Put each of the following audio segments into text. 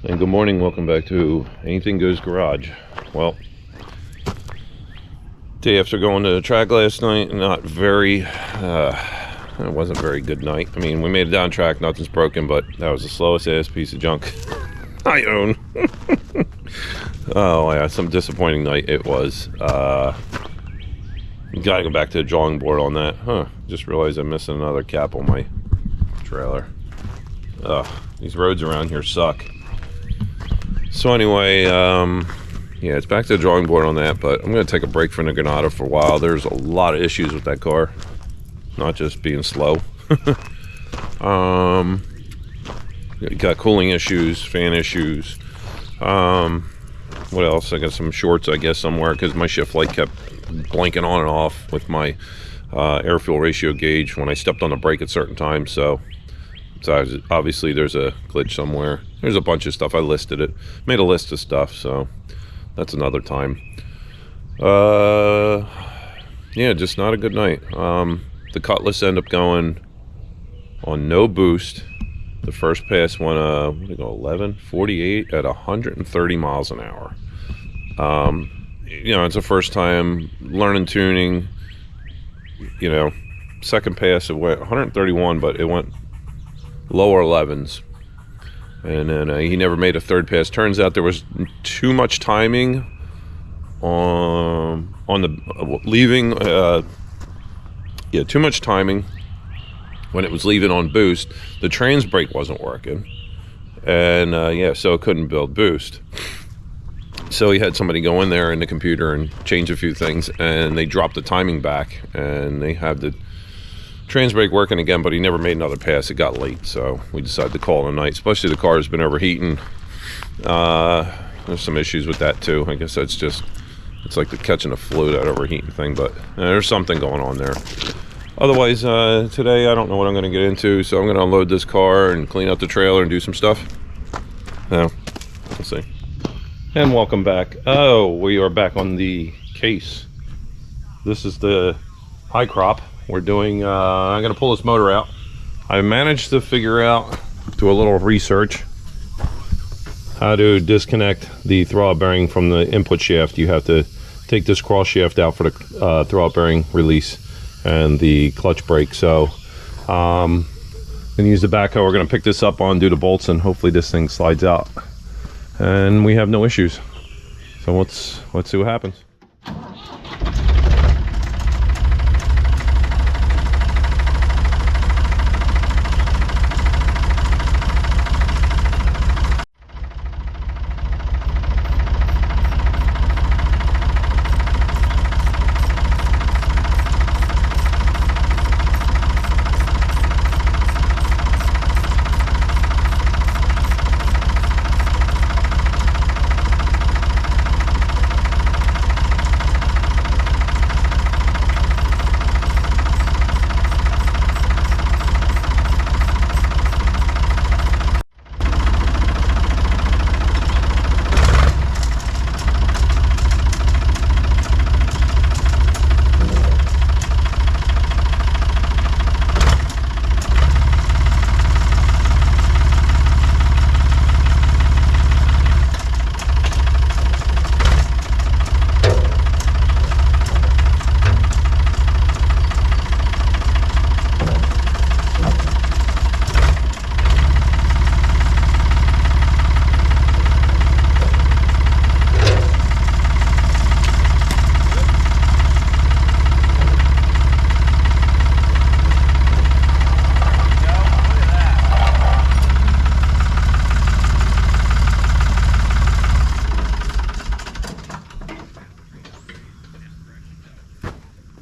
And good morning, welcome back to Anything Goes Garage. Well, day after going to the track last night, it wasn't a very good night. I mean, we made it down track, nothing's broken, but that was the slowest ass piece of junk I own. Oh yeah, some disappointing night it was. Gotta go back to the drawing board on that. Just realized I'm missing another cap on my trailer. These roads around here suck. So anyway, yeah, it's back to the drawing board on that, but I'm going to take a break from the Granada for a while. There's a lot of issues with that car, not just being slow. Got cooling issues, fan issues. What else? I got some shorts, I guess, somewhere, because my shift light kept blinking on and off with my air fuel ratio gauge when I stepped on the brake at certain times. So obviously there's a glitch somewhere. There's a bunch of stuff. I listed it, made a list of stuff, so that's another time. Yeah, just not a good night. The Cutlass ended up going on no boost. The first pass went what did it go, 11:48 at 130 miles an hour. You know, it's the first time learning tuning. You know, second pass it went 131, but it went lower 11s, and then he never made a third pass. Turns out there was too much timing on the leaving. Yeah, too much timing when it was leaving on boost. The trans brake wasn't working, and yeah, so it couldn't build boost. So he had somebody go in there in the computer and change a few things, and they dropped the timing back, and they have the trans brake working again, but he never made another pass. It got late, so we decided to call it a night. Especially the car has been overheating. There's some issues with that too. I guess that's just, it's like the catching a flu, that overheating thing, but there's something going on there. Otherwise, today I don't know what I'm going to get into, so I'm going to unload this car and clean out the trailer and do some stuff. Now, we'll see. And welcome back. Oh, we are back on the case. This is the high crop. We're doing, I'm going to pull this motor out. I managed to figure out, do a little research, how to disconnect the throttle bearing from the input shaft. You have to take this cross shaft out for the throttle bearing release and the clutch brake. So I'm going to use the backhoe. We're going to pick this up, undo the bolts, and hopefully this thing slides out and we have no issues. So let's see what happens.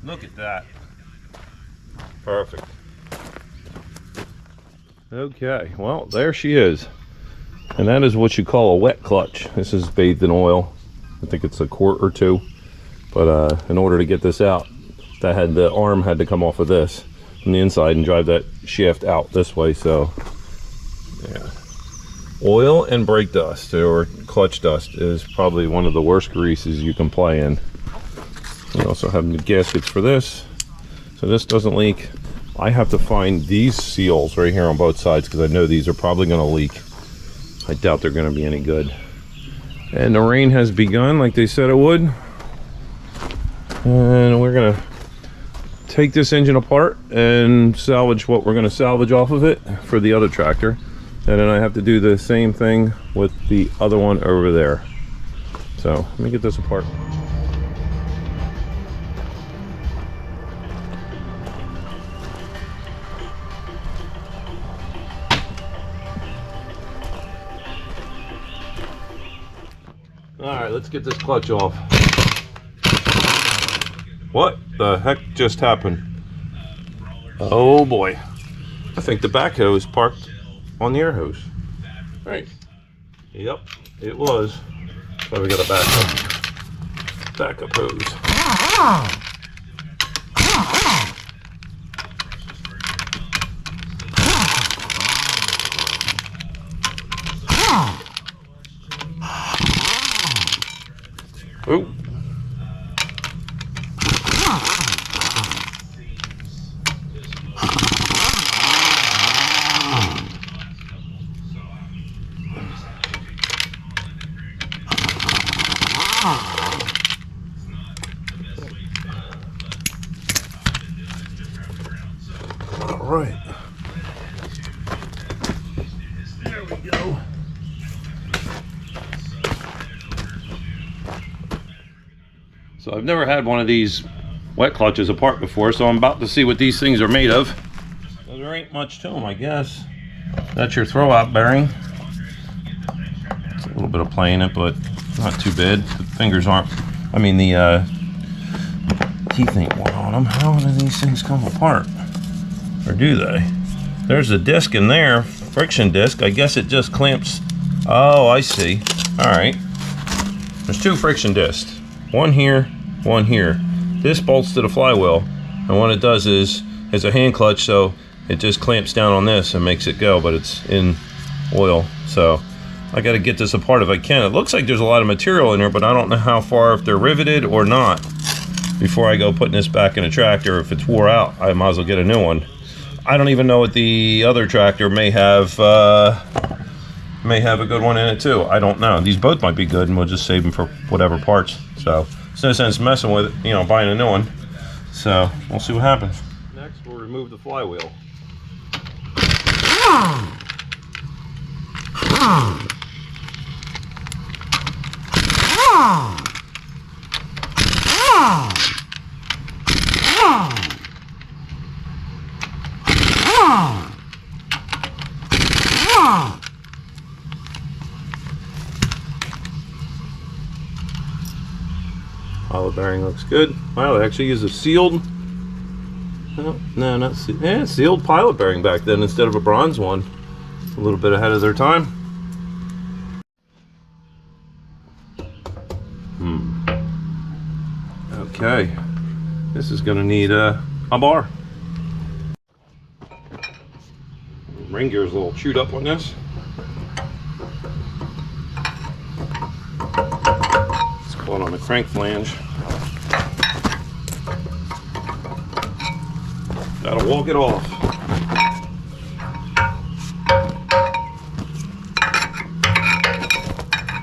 Look at that. Perfect. Okay, well, there she is. And that is what you call a wet clutch. This is bathed in oil. I think it's a quart or two. But in order to get this out, the arm had to come off of this from the inside and drive that shaft out this way. So yeah, oil and brake dust or clutch dust is probably one of the worst greases you can play in. We also have the gaskets for this, so this doesn't leak. I have to find these seals right here on both sides because I know these are probably going to leak. I doubt they're going to be any good. And the rain has begun like they said it would. And we're going to take this engine apart and salvage what we're going to salvage off of it for the other tractor. And then I have to do the same thing with the other one over there. So let me get this apart. All right, let's get this clutch off. What the heck just happened? Oh boy. I think the backhoe is parked on the air hose. Right. Yep, it was. So we got a backup hose. Ooh. All right. There we go. So I've never had one of these wet clutches apart before, so I'm about to see what these things are made of. Well, there ain't much to them, I guess. That's your throwout bearing. It's a little bit of play in it, but not too bad. The fingers aren't, I mean the teeth ain't worn on them. How do these things come apart? Or do they? There's a disc in there, friction disc. I guess it just clamps. Oh, I see. All right. There's two friction discs. One here, one here. This bolts to the flywheel, and what it does is it's a hand clutch, so it just clamps down on this and makes it go, but it's in oil. So I got to get this apart if I can. It looks like there's a lot of material in there, but I don't know how far, if they're riveted or not, before I go putting this back in a tractor. If it's wore out, I might as well get a new one. I don't even know what the other tractor may have a good one in it too. I don't know. These both might be good, and we'll just save them for whatever parts. So there's no sense messing with it, you know, buying a new one. So we'll see what happens. Next, we'll remove the flywheel. Pilot bearing looks good. Wow, they actually use a sealed, no, not sealed, yeah, sealed pilot bearing back then instead of a bronze one. A little bit ahead of their time. Okay, this is going to need a bar. Ring gear's a little chewed up on this. It's caught on the crank flange. Gotta walk it off.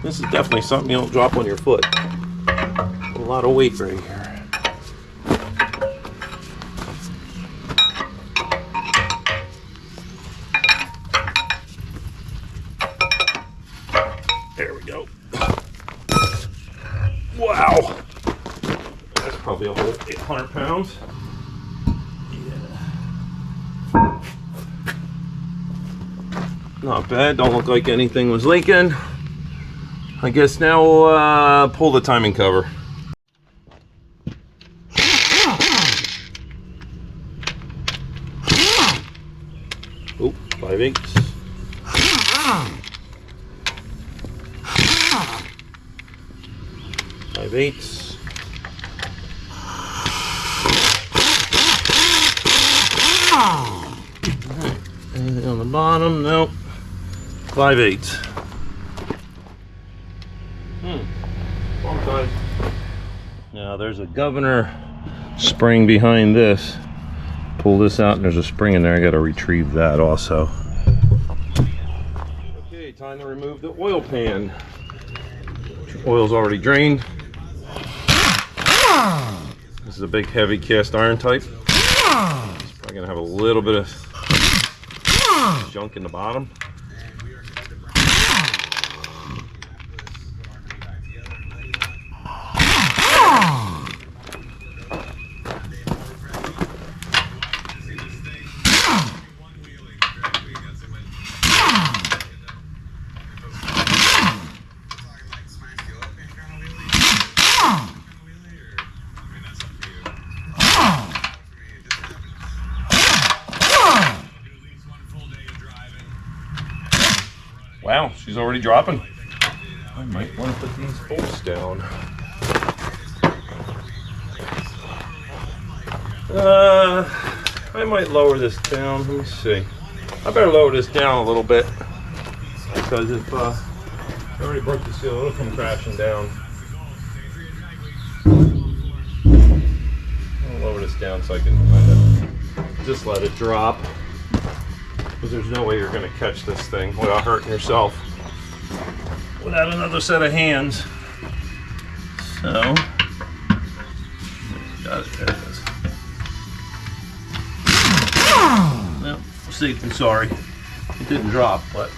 This is definitely something you don't drop on your foot. A lot of weight right here. There we go. Wow. That's probably a whole 800 pounds. Yeah. Not bad. Don't look like anything was leaking. I guess now we'll pull the timing cover. Oh, 5/8. 5/8. Right. Anything on the bottom? Nope. 5/8. Now there's a governor spring behind this. Pull this out and there's a spring in there. I got to retrieve that also. Okay, time to remove the oil pan. Oil's already drained. This is a big heavy cast iron type. It's probably gonna have a little bit of junk in the bottom. Wow, she's already dropping. I might want to put these bolts down. I might lower this down. Let me see. I better lower this down a little bit because if I already broke the seal, it'll come crashing down. I'll lower this down so I can just let it drop. Because there's no way you're going to catch this thing without hurting yourself without another set of hands. So, got it. There it is. Well, safe and sorry. It didn't drop, but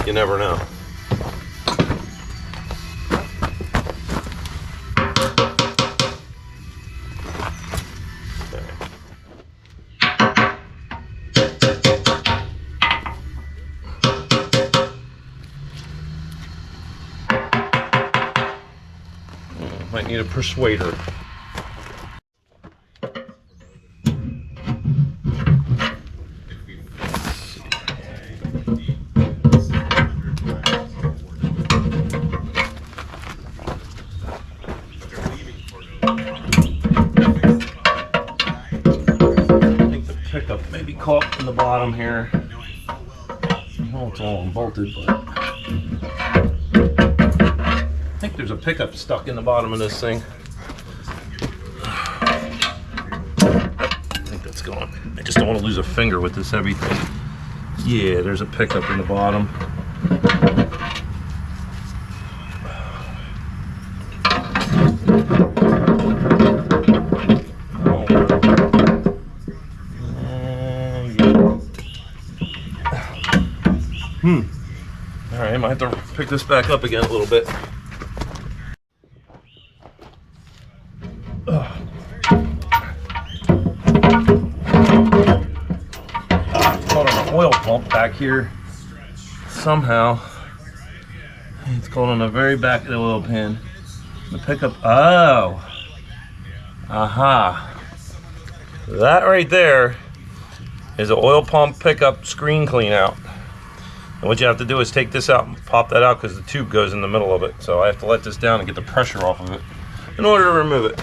you never know. Might need a persuader. I think the pickup may be caught in the bottom here. Well, it's all unbolted, but I think there's a pickup stuck in the bottom of this thing. I think that's gone. I just don't want to lose a finger with this heavy thing. Yeah, there's a pickup in the bottom. All right, I might have to pick this back up again a little bit. Caught on an oil pump back here. Somehow, it's caught on the very back of the oil pan. The pickup. Oh, aha! That right there is an oil pump pickup screen clean out. And what you have to do is take this out and pop that out because the tube goes in the middle of it. So I have to let this down and get the pressure off of it in order to remove it.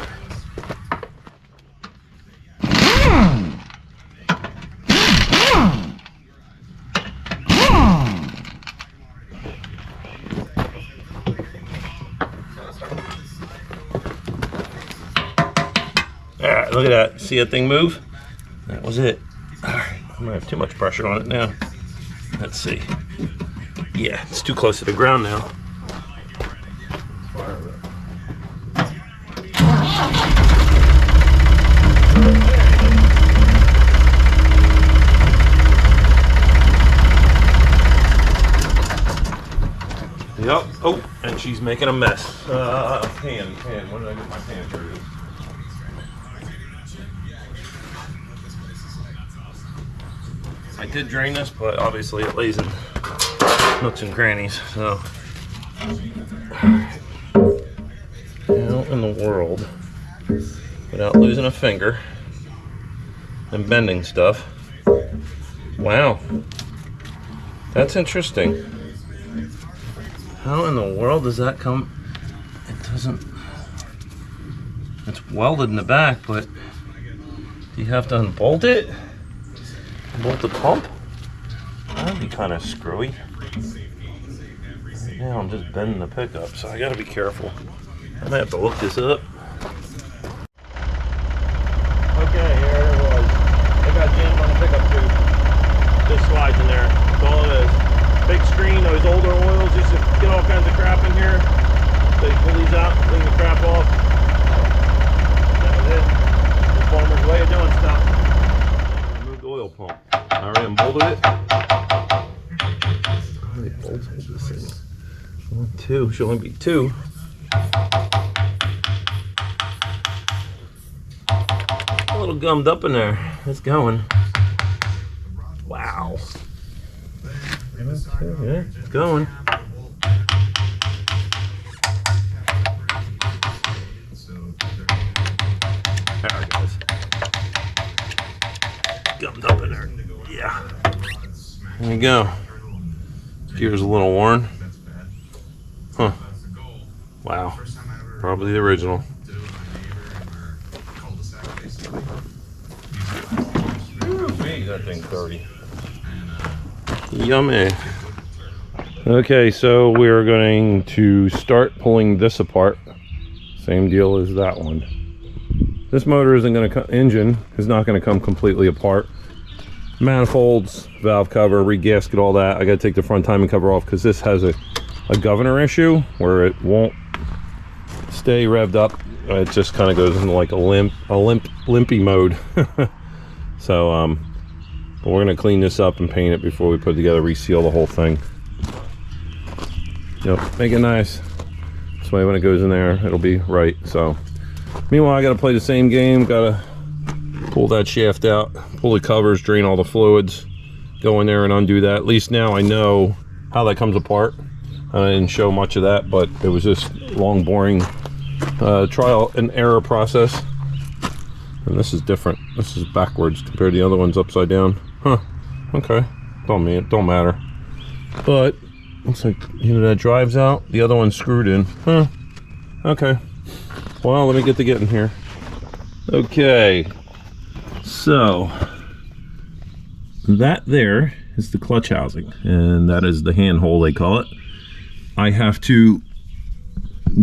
Alright, look at that. See that thing move? That was it. Alright, I might have too much pressure on it now. Let's see. Yeah, it's too close to the ground now. Yep. Oh, and she's making a mess. Pan. Where did I get my pan? Here it is. I did drain this, but obviously it lays in nooks and crannies. So, how in the world, without losing a finger and bending stuff? Wow, that's interesting. How in the world does that come? It doesn't. It's welded in the back, but do you have to unbolt it? Bolt the pump? That'd be kind of screwy. Right now I'm just bending the pickup, so I gotta be careful. I might have to look this up. Okay, here it was. It got jammed on the pickup tube. Just slides in there. That's all it is. Big screen, no just to get all kinds of crap in here. So you pull these out, clean the crap off. That was it. The farmer's way of doing stuff. Remove the oil pump. I already unbolted it. How many bolts hold this thing? 1, 2. Should only be 2. A little gummed up in there. It's going. Wow. Yeah, it's going. There it goes. Gummed up in there. Yeah. There you go. Gear's a little worn. Huh. Wow. Probably the original. That thing's dirty. Yummy. Okay, so we're going to start pulling this apart. Same deal as that one. This motor isn't going to engine is not going to come completely apart. Manifolds, valve cover, re-gasket, all that. I got to take the front timing cover off because this has a governor issue where it won't stay revved up. It just kind of goes into like a limpy mode. So but we're going to clean this up and paint it before we put it together, reseal the whole thing. Yep, make it nice. This way when it goes in there, it'll be right. So meanwhile, I got to play the same game. Got to pull that shaft out, pull the covers, drain all the fluids, go in there and undo that. At least now I know how that comes apart. I didn't show much of that, but it was just long, boring trial and error process. And this is different. This is backwards compared to the other one's upside down. Huh. Okay. Don't matter. But looks like that drives out. The other one's screwed in. Huh. Okay. Well, let me get to getting here. Okay. So that there is the clutch housing, and that is the handhole they call it. I have to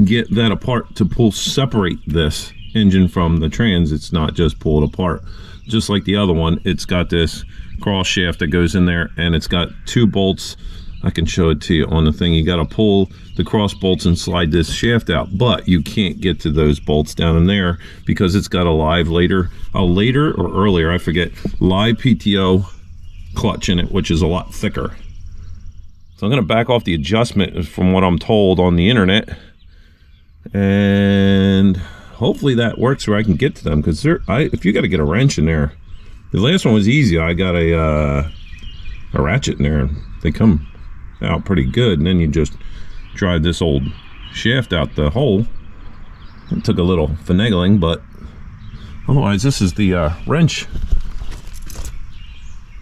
get that apart to separate this engine from the trans. It's not just pull it apart. Just like the other one, it's got this cross shaft that goes in there, and it's got 2 bolts. I can show it to you on the thing. You got to pull the cross bolts and slide this shaft out, but you can't get to those bolts down in there because it's got a later or earlier, I forget, live PTO clutch in it, which is a lot thicker. So I'm going to back off the adjustment from what I'm told on the internet, and hopefully that works where I can get to them, because if you got to get a wrench in there, the last one was easy. I got a ratchet in there. They come out pretty good, and then you just drive this old shaft out the hole. It took a little finagling, but otherwise this is the wrench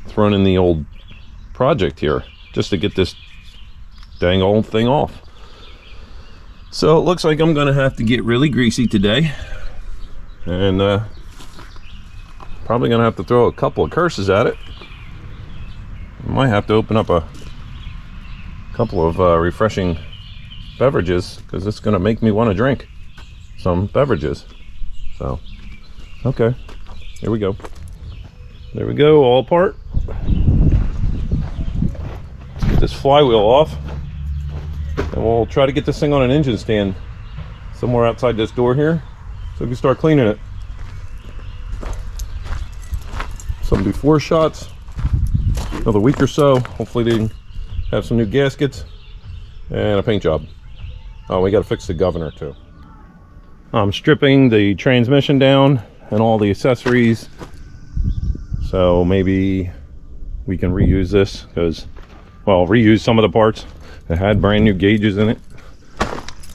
thrown in the old project here just to get this dang old thing off. So it looks like I'm gonna have to get really greasy today, and probably gonna have to throw a couple of curses at it. I might have to open up a couple of refreshing beverages, because it's gonna make me want to drink some beverages. So okay, here we go. There we go, all apart. Let's get this flywheel off, and we'll try to get this thing on an engine stand somewhere outside this door here, so we can start cleaning it. Some before shots, another week or so. Hopefully they can have some new gaskets and a paint job. Oh, we got to fix the governor too. I'm stripping the transmission down and all the accessories, so maybe we can reuse this, because, well, reuse some of the parts. It had brand new gauges in it.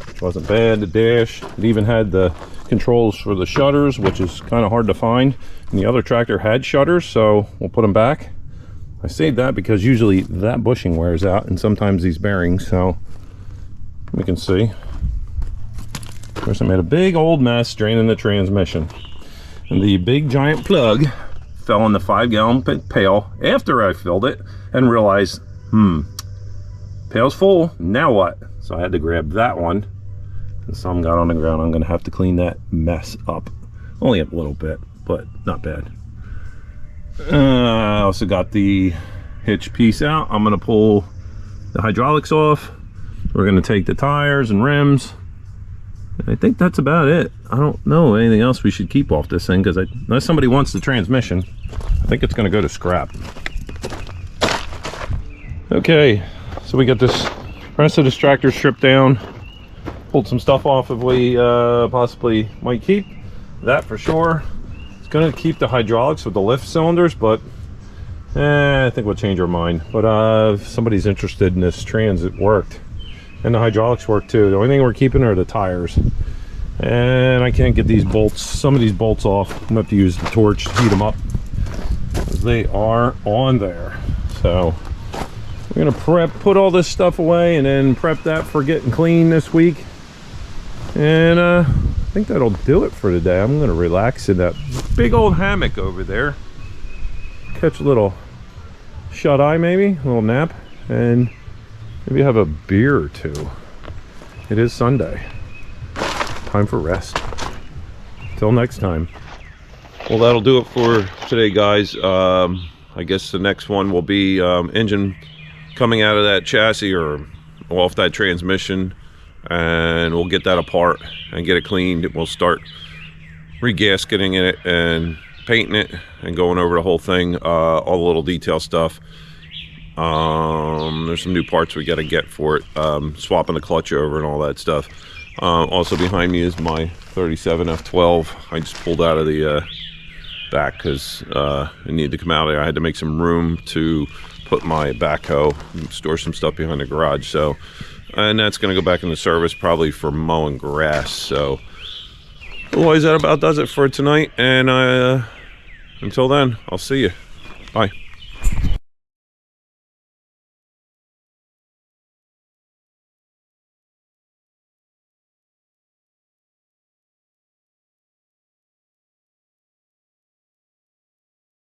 It wasn't bad. The dash, it even had the controls for the shutters, which is kind of hard to find. And the other tractor had shutters, so we'll put them back. I saved that because usually that bushing wears out, and sometimes these bearings, so we can see. Of course, I made a big old mess draining the transmission, and the big giant plug fell in the 5-gallon pail after I filled it and realized, pail's full, now what? So I had to grab that one, and some got on the ground. I'm gonna have to clean that mess up. Only a little bit, but not bad. I also got the hitch piece out. I'm gonna pull the hydraulics off, We're going to take the tires and rims. I think that's about it. I don't know anything else we should keep off this thing, because unless somebody wants the transmission, I think it's going to go to scrap. Okay, so we got this rest of this tractor stripped down. Pulled some stuff off if we possibly might keep. That for sure. It's going to keep the hydraulics with the lift cylinders, but I think we'll change our mind. But if somebody's interested in this trans, it worked. And the hydraulics work too. The only thing we're keeping are the tires. And I can't get these bolts, some of these bolts off. I'm gonna have to use the torch to heat them up, because they are on there. So we're gonna put all this stuff away, and then prep that for getting clean this week. And I think that'll do it for today. I'm gonna relax in that big old hammock over there. Catch a little shut-eye, maybe, a little nap, and maybe have a beer or two. It is Sunday. Time for rest. Till next time. Well, that'll do it for today, guys. I guess the next one will be engine coming out of that chassis or off that transmission, and we'll get that apart and get it cleaned. We'll start re-gasketing it and painting it and going over the whole thing, all the little detail stuff. There's some new parts we got to get for it, swapping the clutch over and all that stuff. Also behind me is my 37 F12. I just pulled out of the back because it needed to come out of there. I had to make some room to put my backhoe and store some stuff behind the garage. So, and that's going to go back into service probably for mowing grass. So otherwise, that about does it for tonight. And until then, I'll see you. Bye.